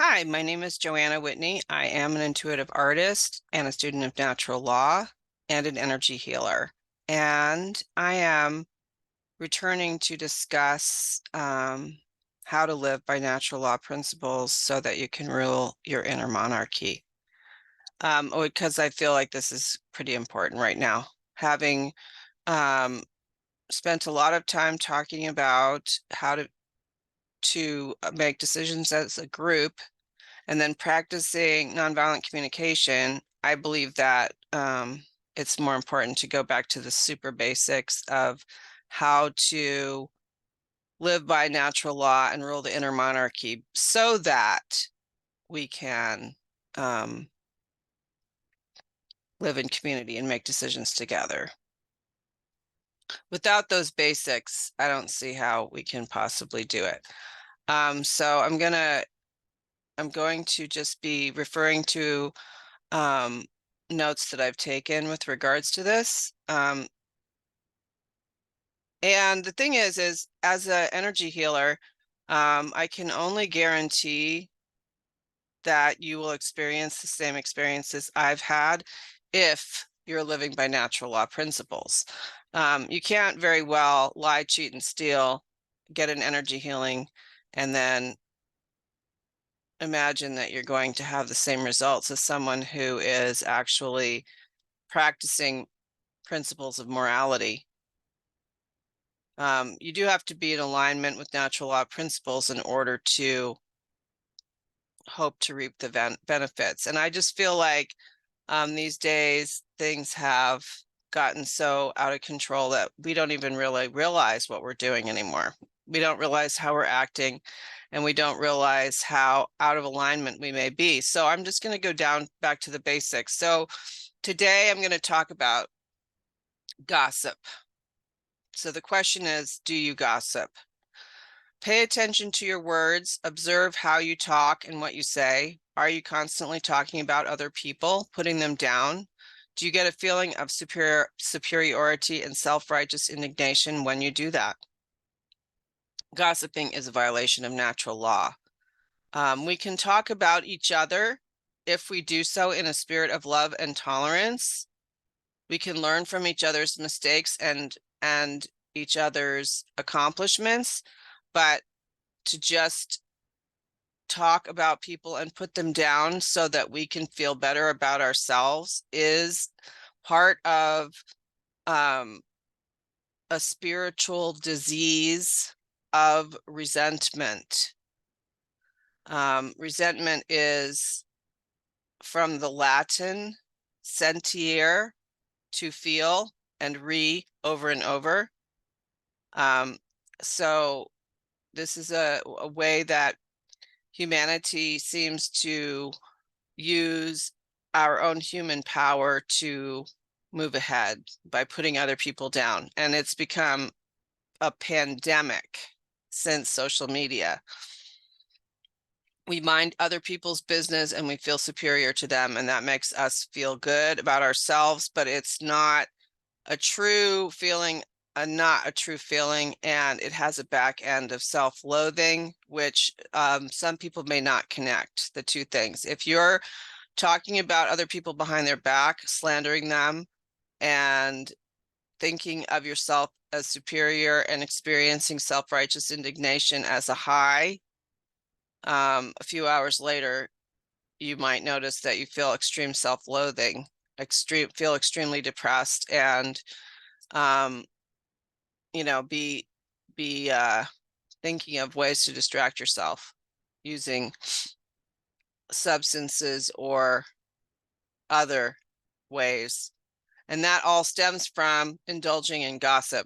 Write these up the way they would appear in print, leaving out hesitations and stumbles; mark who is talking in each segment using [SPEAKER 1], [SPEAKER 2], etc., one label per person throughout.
[SPEAKER 1] Hi, my name is Joanna Whitney. I am an intuitive artist and a student of natural law and an energy healer. And I am returning to discuss how to live by natural law principles so that you can rule your inner monarchy. Because I feel like this is pretty important right now. Having um, spent a lot of time talking about how to make decisions as a group and then practicing nonviolent communication, I believe that it's more important to go back to the super basics of how to live by natural law and rule the inner monarchy so that we can live in community and make decisions together. Without those basics, I don't see how we can possibly do it. So I'm going to just be referring to notes that I've taken with regards to this. And the thing is as an energy healer, I can only guarantee that you will experience the same experiences I've had if you're living by natural law principles. You can't very well lie, cheat, and steal, get an energy healing, and then imagine that you're going to have the same results as someone who is actually practicing principles of morality. You do have to be in alignment with natural law principles in order to hope to reap the benefits. And I just feel like these days things have gotten so out of control that we don't even really realize what we're doing anymore. We don't realize how we're acting, and we don't realize how out of alignment we may be. So I'm just going to go down back to the basics. So today I'm going to talk about gossip. So the question is, do you gossip? Pay attention to your words, observe how you talk and what you say. Are you constantly talking about other people, putting them down? Do you get a feeling of superiority and self-righteous indignation when you do that? Gossiping is a violation of natural law. We can talk about each other if we do so in a spirit of love and tolerance. We can learn from each other's mistakes and each other's accomplishments, but to just talk about people and put them down so that we can feel better about ourselves is part of a spiritual disease of resentment. Resentment is from the Latin sentire, to feel, and over and over. So this is a way that humanity seems to use our own human power to move ahead by putting other people down. And it's become a pandemic since social media. We mind other people's business and we feel superior to them, and that makes us feel good about ourselves, but it's not a true feeling, not a true feeling, and it has a back end of self-loathing, which some people may not connect the two things. If you're talking about other people behind their back, slandering them, and thinking of yourself as superior and experiencing self-righteous indignation as a high, a few hours later, you might notice that you feel extreme self-loathing, feel extremely depressed, and be thinking of ways to distract yourself using substances or other ways. And that all stems from indulging in gossip.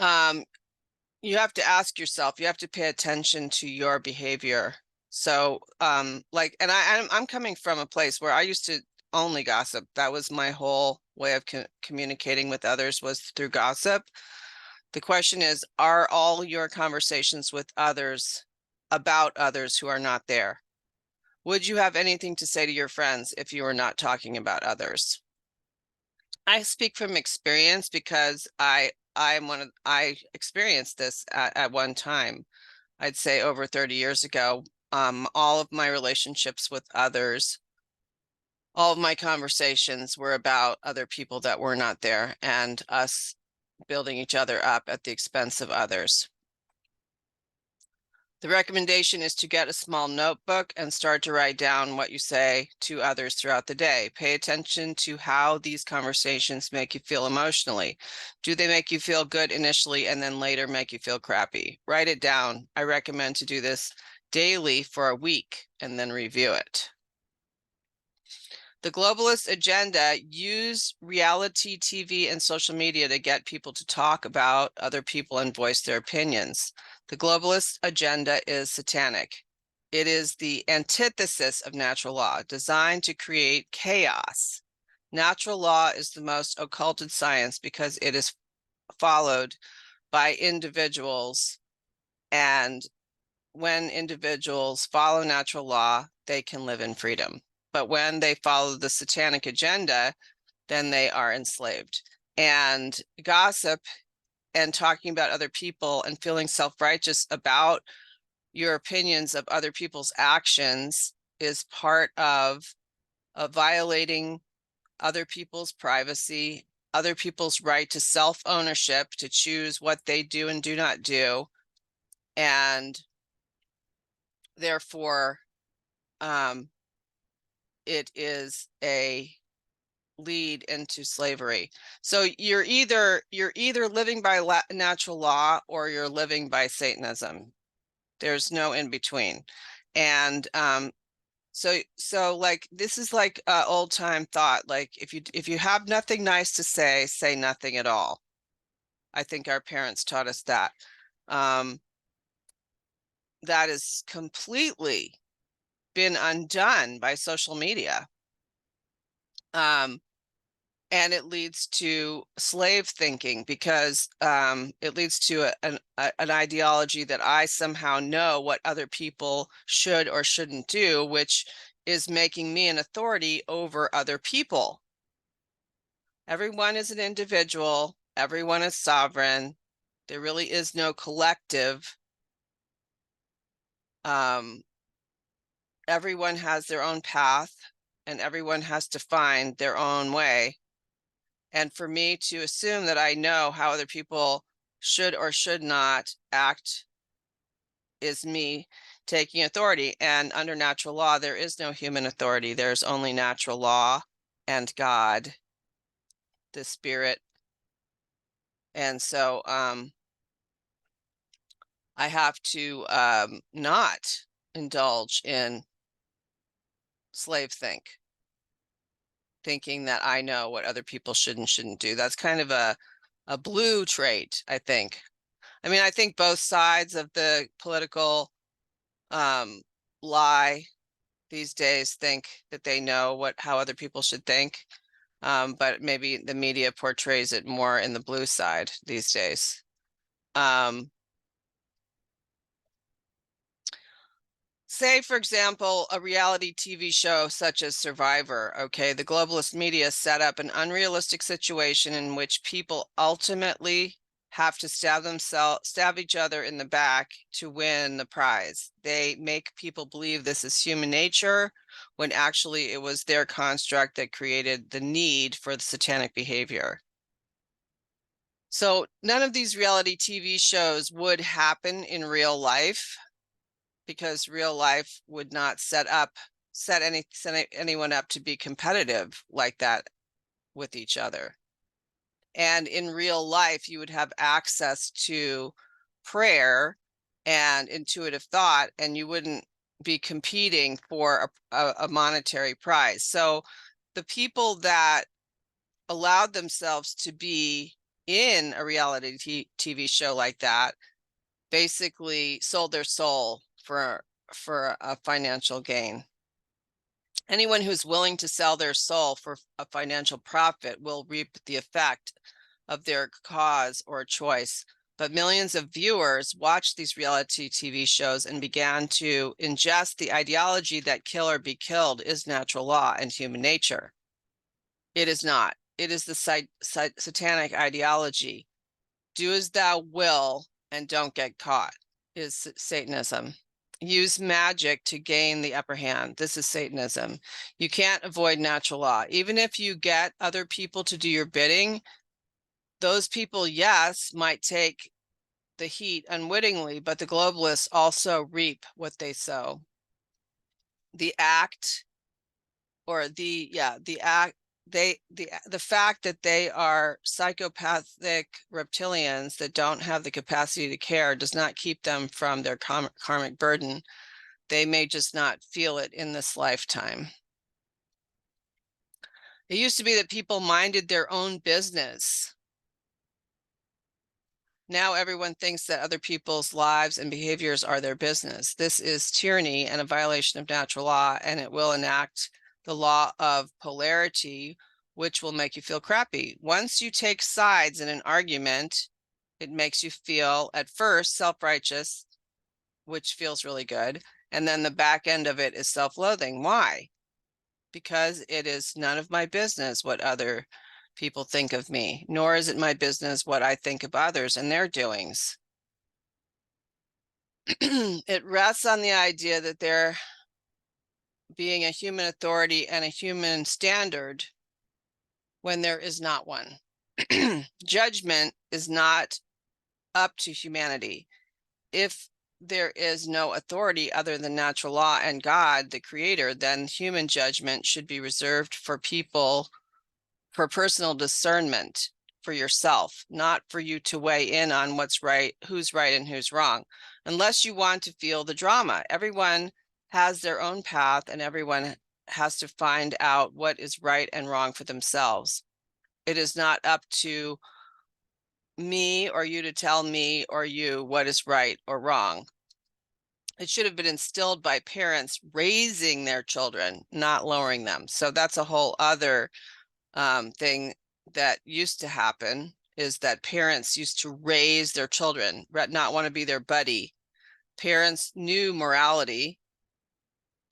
[SPEAKER 1] You have to ask yourself, you have to pay attention to your behavior. So and I'm coming from a place where I used to only gossip. That was my whole way of communicating with others, was through gossip. The question is, are all your conversations with others about others who are not there? Would you have anything to say to your friends if you were not talking about others? I speak from experience because I experienced this at one time. I'd say over 30 years ago. All of my relationships with others, all of my conversations were about other people that were not there and us building each other up at the expense of others. The recommendation is to get a small notebook and start to write down what you say to others throughout the day. Pay attention to how these conversations make you feel emotionally. Do they make you feel good initially and then later make you feel crappy? Write it down. I recommend to do this daily for a week and then review it. The globalist agenda use reality TV and social media to get people to talk about other people and voice their opinions. The globalist agenda is satanic. It is the antithesis of natural law, designed to create chaos. Natural law is the most occulted science because it is followed by individuals, and when individuals follow natural law, they can live in freedom. But when they follow the satanic agenda, then they are enslaved. And gossip and talking about other people and feeling self-righteous about your opinions of other people's actions is part of violating other people's privacy, other people's right to self-ownership, to choose what they do and do not do. And therefore, it is a lead into slavery. So you're either living by natural law or you're living by Satanism. There's no in between. And so like this is like old time thought. Like if you have nothing nice to say nothing at all. I think our parents taught us that. That is completely been undone by social media. And it leads to slave thinking because it leads to an ideology that I somehow know what other people should or shouldn't do, which is making me an authority over other people. Everyone is an individual. Everyone is sovereign. There really is no collective. Everyone has their own path and everyone has to find their own way. And for me to assume that I know how other people should or should not act is me taking authority. And under natural law, there is no human authority. There's only natural law and God, the spirit. And so I have to not indulge in slave thinking that I know what other people should and shouldn't do. That's kind of a blue trait, I think. I mean, I think both sides of the political lie these days think that they know how other people should think. But maybe the media portrays it more in the blue side these days. Say, for example, a reality TV show such as Survivor. Okay, the globalist media set up an unrealistic situation in which people ultimately have to stab each other in the back to win the prize. They make people believe this is human nature when actually it was their construct that created the need for the satanic behavior. So none of these reality TV shows would happen in real life, because real life would not set anyone up to be competitive like that with each other. And in real life, you would have access to prayer and intuitive thought, and you wouldn't be competing for a monetary prize. So the people that allowed themselves to be in a reality TV show like that basically sold their soul for a financial gain. Anyone who's willing to sell their soul for a financial profit will reap the effect of their cause or choice. But millions of viewers watched these reality TV shows and began to ingest the ideology that kill or be killed is natural law and human nature. It is not. It is the satanic ideology. Do as thou will and don't get caught. is Satanism. Use magic to gain the upper hand. This is Satanism. You can't avoid natural law. Even if you get other people to do your bidding, those people, yes, might take the heat unwittingly, but the globalists also reap what they sow. The act, or the fact that they are psychopathic reptilians that don't have the capacity to care does not keep them from their karmic burden. They may just not feel it in this lifetime. It used to be that people minded their own business. Now everyone thinks that other people's lives and behaviors are their business. This is tyranny and a violation of natural law, and it will enact the law of polarity, which will make you feel crappy. Once you take sides in an argument, it makes you feel at first self-righteous, which feels really good. And then the back end of it is self-loathing. Why? Because it is none of my business what other people think of me, nor is it my business what I think of others and their doings. It rests on the idea that there being a human authority and a human standard when there is not one. Judgment is not up to humanity. If there is no authority other than natural law and God, the creator, then human judgment should be reserved for people, for personal discernment for yourself, not for you to weigh in on what's right, who's right and who's wrong, unless you want to feel the drama. Everyone has their own path and everyone has to find out what is right and wrong for themselves. It is not up to me or you to tell me or you what is right or wrong. It should have been instilled by parents raising their children, not lowering them. So that's a whole other thing that used to happen, is that parents used to raise their children, not want to be their buddy. Parents knew morality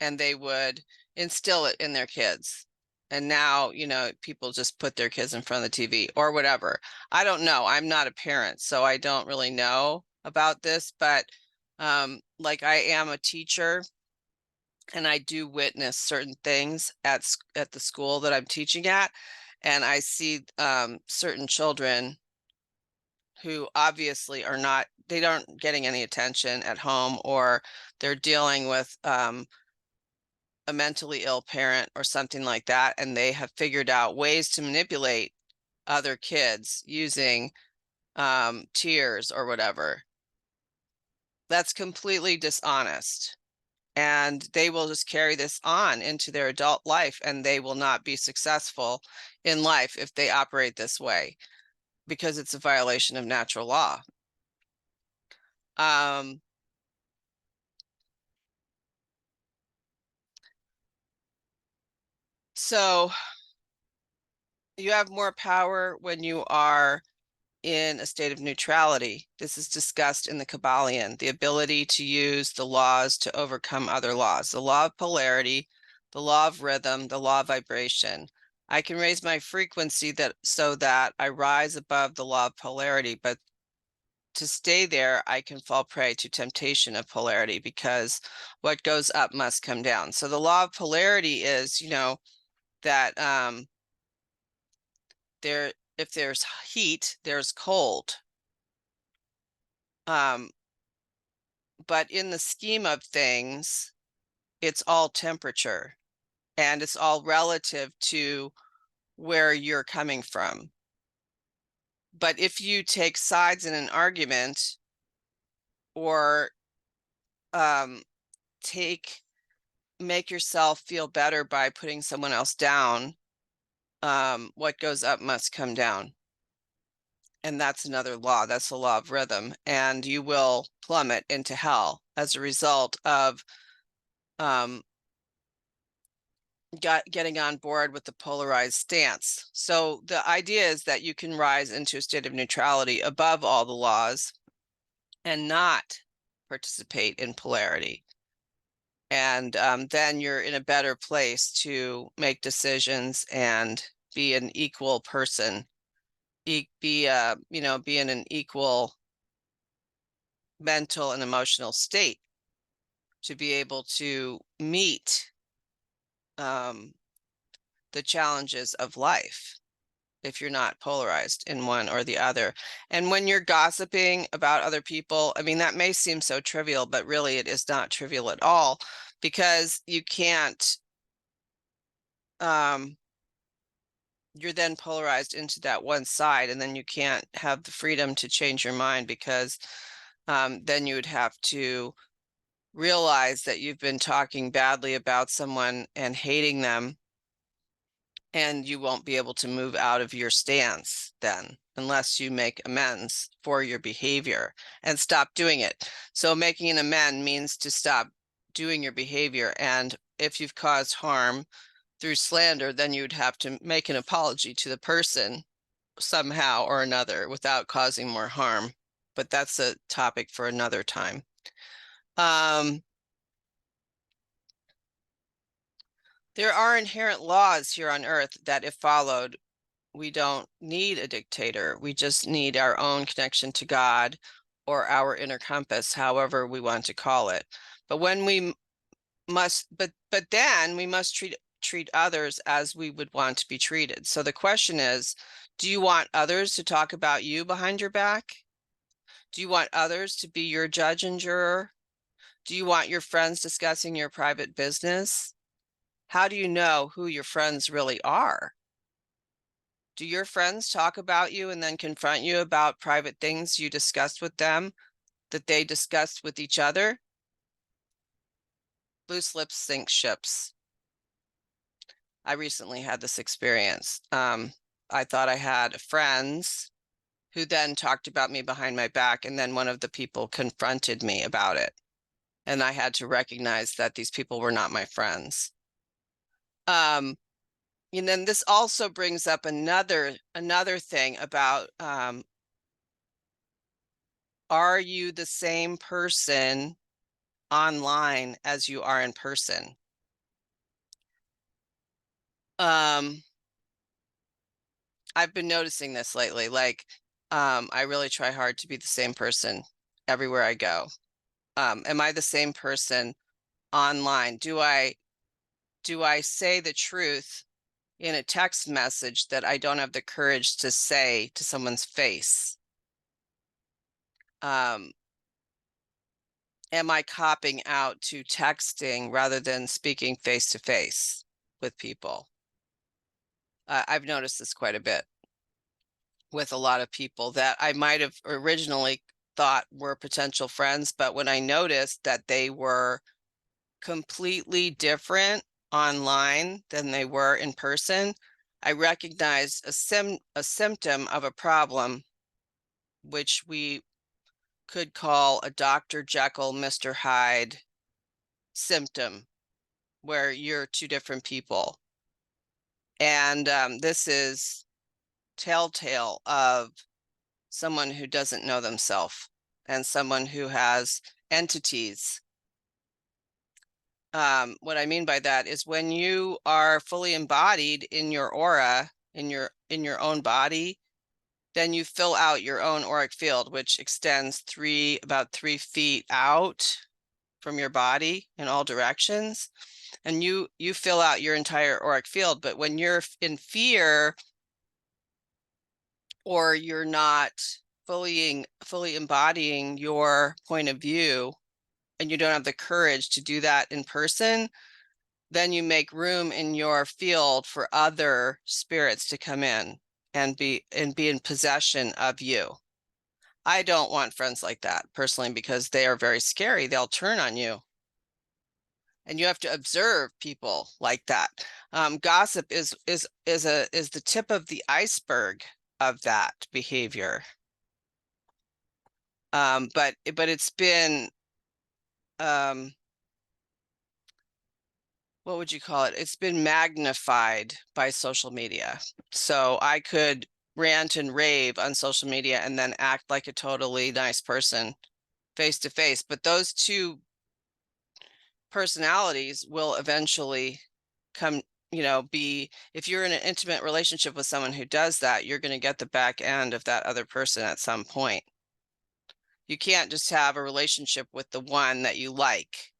[SPEAKER 1] and they would instill it in their kids. And now, you know, people just put their kids in front of the TV or whatever. I don't know. I'm not a parent, so I don't really know about this, but like I am a teacher and I do witness certain things at the school that I'm teaching at. And I see certain children who obviously are not, they aren't getting any attention at home, or they're dealing with a mentally ill parent or something like that. And they have figured out ways to manipulate other kids using tears or whatever. That's completely dishonest. And they will just carry this on into their adult life, and they will not be successful in life if they operate this way, because it's a violation of natural law. So you have more power when you are in a state of neutrality. This is discussed in the Kabbalion, the ability to use the laws to overcome other laws, the law of polarity, the law of rhythm, the law of vibration. I can raise my frequency so that I rise above the law of polarity, but to stay there, I can fall prey to temptation of polarity, because what goes up must come down. So the law of polarity is, you know, that if there's heat, there's cold. But in the scheme of things, it's all temperature, and it's all relative to where you're coming from. But if you take sides in an argument, or make yourself feel better by putting someone else down, what goes up must come down. And that's another law. That's the law of rhythm. And you will plummet into hell as a result of getting on board with the polarized stance. So the idea is that you can rise into a state of neutrality above all the laws and not participate in polarity. And then you're in a better place to make decisions and be an equal person, be in an equal mental and emotional state to be able to meet the challenges of life if you're not polarized in one or the other. And when you're gossiping about other people, I mean, that may seem so trivial, but really it is not trivial at all, because you can't, you're then polarized into that one side, and then you can't have the freedom to change your mind, because then you would have to realize that you've been talking badly about someone and hating them, and you won't be able to move out of your stance then unless you make amends for your behavior and stop doing it. So making an amend means to stop doing your behavior. And if you've caused harm through slander, then you'd have to make an apology to the person somehow or another without causing more harm. But that's a topic for another time. There are inherent laws here on earth that, if followed, we don't need a dictator. We just need our own connection to God, or our inner compass, however we want to call it. But when we must, but then we must treat others as we would want to be treated. So the question is, do you want others to talk about you behind your back? Do you want others to be your judge and juror? Do you want your friends discussing your private business? How do you know who your friends really are? Do your friends talk about you and then confront you about private things you discussed with them that they discussed with each other? Loose lips sink ships. I recently had this experience. I thought I had friends who then talked about me behind my back, and then one of the people confronted me about it. And I had to recognize that these people were not my friends. And then this also brings up another thing about, are you the same person online as you are in person? I've been noticing this lately. Like, I really try hard to be the same person everywhere I go. Am I the same person online? Do I say the truth in a text message that I don't have the courage to say to someone's face? Am I copping out to texting rather than speaking face to face with people? I've noticed this quite a bit with a lot of people that I might have originally thought were potential friends, but when I noticed that they were completely different online than they were in person, I recognized a symptom of a problem, which we could call a Dr. Jekyll, Mr. Hyde symptom, where you're two different people. And this is telltale of someone who doesn't know themselves and someone who has entities. What I mean by that is when you are fully embodied in your aura, in your own body, then you fill out your own auric field, which extends about 3 feet out from your body in all directions. And you fill out your entire auric field. But when you're in fear, or you're not fully embodying your point of view, and you don't have the courage to do that in person, then you make room in your field for other spirits to come in and be in possession of you. I don't want friends like that personally, because they are very scary. They'll turn on you. And you have to observe people like that. Gossip is the tip of the iceberg of that behavior. But it's been, what would you call it? It's been magnified by social media. So I could rant and rave on social media and then act like a totally nice person face to face. But those two personalities will eventually come, if you're in an intimate relationship with someone who does that, you're going to get the back end of that other person at some point. You can't just have a relationship with the one that you like.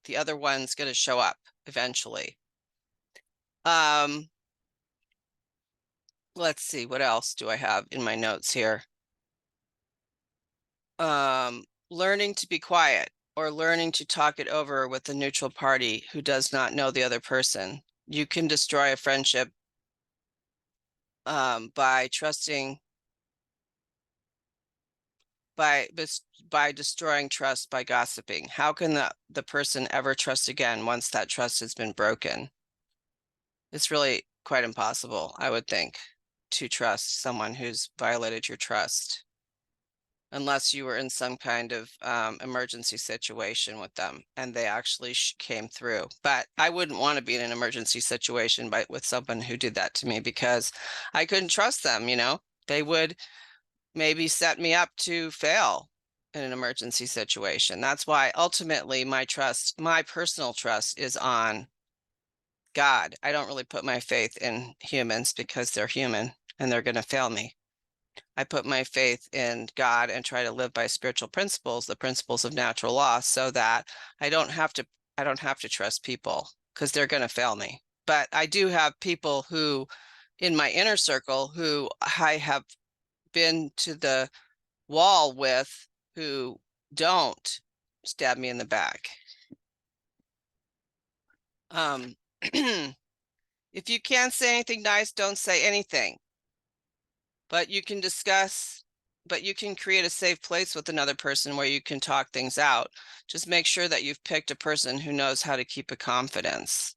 [SPEAKER 1] The other one's going to show up eventually. Let's see, what else do I have in my notes here? Learning to be quiet or learning to talk it over with a neutral party who does not know the other person. You can destroy a friendship by trusting, by destroying trust by gossiping. How can the person ever trust again once that trust has been broken? It's really quite impossible, I would think, to trust someone who's violated your trust, unless you were in some kind of emergency situation with them and they actually came through. But I wouldn't want to be in an emergency situation with someone who did that to me, because I couldn't trust them. They would maybe set me up to fail in an emergency situation. That's why ultimately my personal trust, is on God. I don't really put my faith in humans because they're human and they're going to fail me. I put my faith in God and try to live by spiritual principles, the principles of natural law, so that I don't have to trust people, because they're going to fail me. But I do have people who in my inner circle who I have been to the wall with, who don't stab me in the back. If you can't say anything nice, don't say anything. But you can create a safe place with another person where you can talk things out. Just make sure that you've picked a person who knows how to keep a confidence.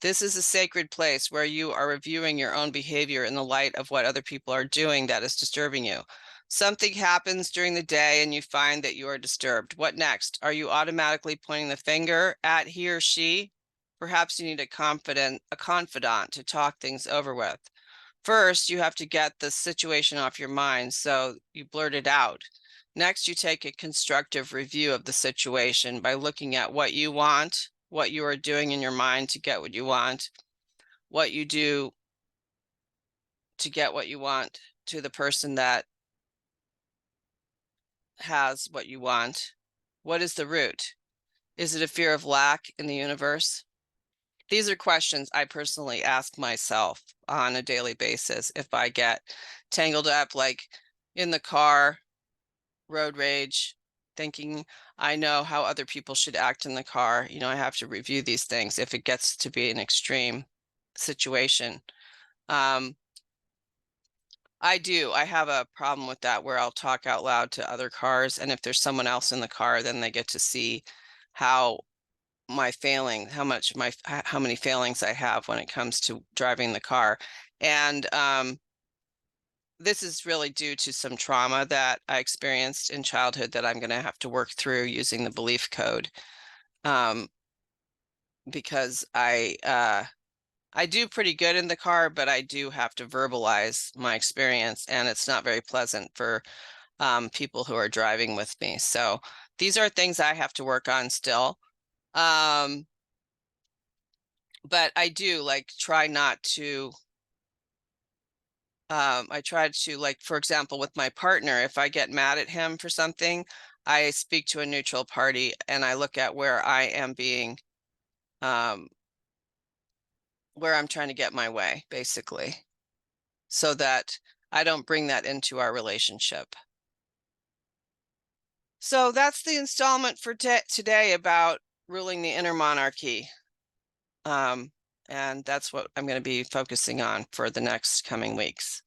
[SPEAKER 1] This is a sacred place where you are reviewing your own behavior in the light of what other people are doing that is disturbing you. Something happens during the day and you find that you are disturbed. What next? Are you automatically pointing the finger at he or she? Perhaps you need a confidant to talk things over with. First, you have to get the situation off your mind, so you blurt it out. Next, you take a constructive review of the situation by looking at what you want, what you are doing in your mind to get what you want, what you do to get what you want to the person that has what you want. What is the root? Is it a fear of lack in the universe? These are questions I personally ask myself on a daily basis if I get tangled up, like in the car, road rage, thinking I know how other people should act in the car. I have to review these things if it gets to be an extreme situation. I have a problem with that, where I'll talk out loud to other cars, and if there's someone else in the car, then they get to see how many failings I have when it comes to driving the car. And this is really due to some trauma that I experienced in childhood that I'm going to have to work through using the belief code. Because I do pretty good in the car, but I do have to verbalize my experience, and it's not very pleasant for people who are driving with me. So these are things I have to work on still. But I do try not to, I try to, for example, with my partner, if I get mad at him for something, I speak to a neutral party and I look at where I am being, where I'm trying to get my way, basically, so that I don't bring that into our relationship. So that's the installment for today about ruling the inner monarchy. And that's what I'm going to be focusing on for the next coming weeks.